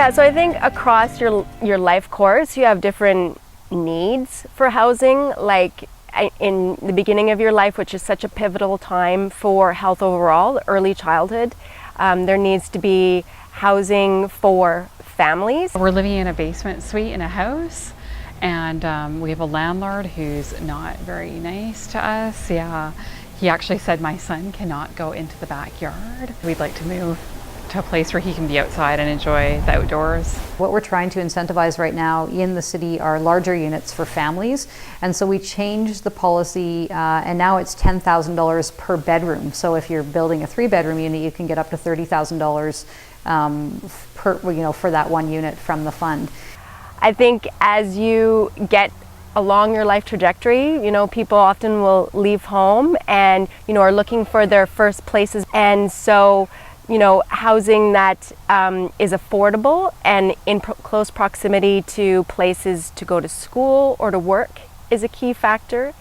Yeah, so I think across your life course, you have different needs for housing. Like in the beginning of your life, which is such a pivotal time for health overall, early childhood, there needs to be housing for families. We're living in a basement suite in a house, and we have a landlord who's not very nice to us. Yeah, he actually said my son cannot go into the backyard. We'd like to move to a place where he can be outside and enjoy the outdoors. What we're trying to incentivize right now in the city are larger units for families, and so we changed the policy and now it's $10,000 per bedroom. So if you're building a 3-bedroom unit, you can get up to $30,000 for that one unit from the fund. I think as you get along your life trajectory, people often will leave home and, are looking for their first places. And so, housing that is affordable and in close proximity to places to go to school or to work is a key factor.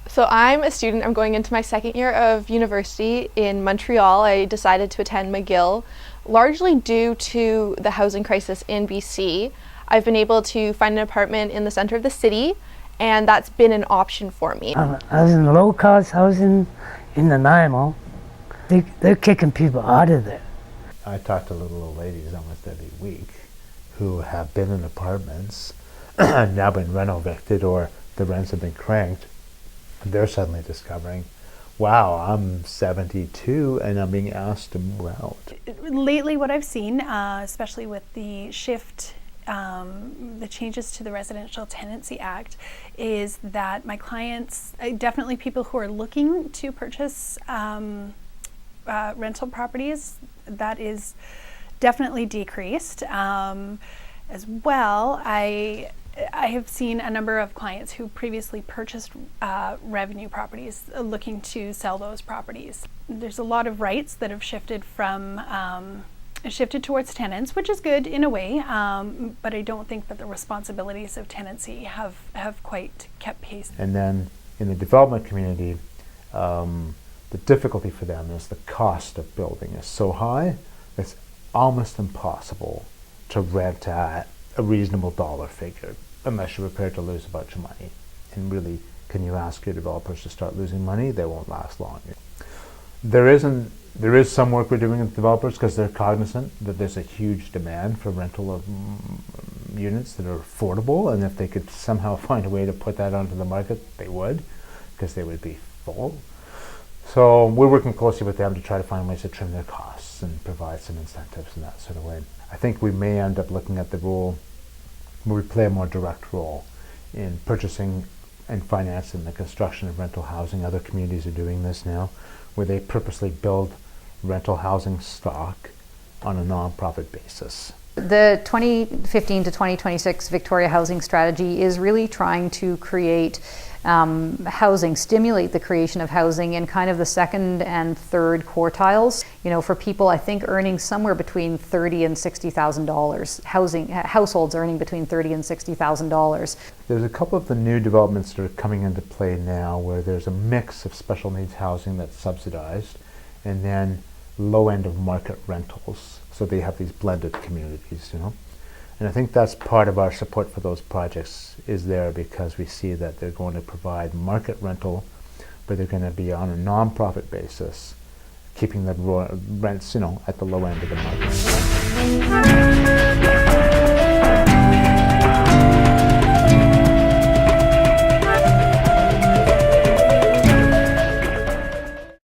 So I'm a student. I'm going into my second year of university in Montreal. I decided to attend McGill, largely due to the housing crisis in BC. I've been able to find an apartment in the center of the city, and that's been an option for me. I was in low-cost housing in Nanaimo. They're kicking people out of there. I talk to little old ladies almost every week who have been in apartments and now been rent evicted or the rents have been cranked. And they're suddenly discovering, wow, I'm 72 and I'm being asked to move out. Lately, what I've seen, especially with the shift, the changes to the Residential Tenancy Act, is that my clients, definitely people who are looking to purchase rental properties, that is definitely decreased. As well, I have seen a number of clients who previously purchased revenue properties looking to sell those properties. There's a lot of rights that have shifted towards tenants, which is good in a way, but I don't think that the responsibilities of tenancy have quite kept pace. And then in the development community, the difficulty for them is the cost of building is so high, it's almost impossible to rent at a reasonable dollar figure unless you're prepared to lose a bunch of money. And really, can you ask your developers to start losing money? They won't last long. There is some work we're doing with developers because they're cognizant that there's a huge demand for rental of units that are affordable, and if they could somehow find a way to put that onto the market, they would, because they would be full. So we're working closely with them to try to find ways to trim their costs and provide some incentives in that sort of way. I think we may end up looking at the role where we play a more direct role in purchasing and financing the construction of rental housing. Other communities are doing this now, where they purposely build rental housing stock on a non-profit basis. The 2015 to 2026 Victoria Housing Strategy is really trying to create housing, stimulate the creation of housing in kind of the second and third quartiles. For people, I think earning somewhere between $30,000 and $60,000. Households earning between $30,000 and $60,000. There's a couple of the new developments that are coming into play now where there's a mix of special needs housing that's subsidized and then low end of market rentals. So they have these blended communities, And I think that's part of our support for those projects is there because we see that they're going to provide market rental, but they're going to be on a non-profit basis, keeping the rents, at the low end of the market.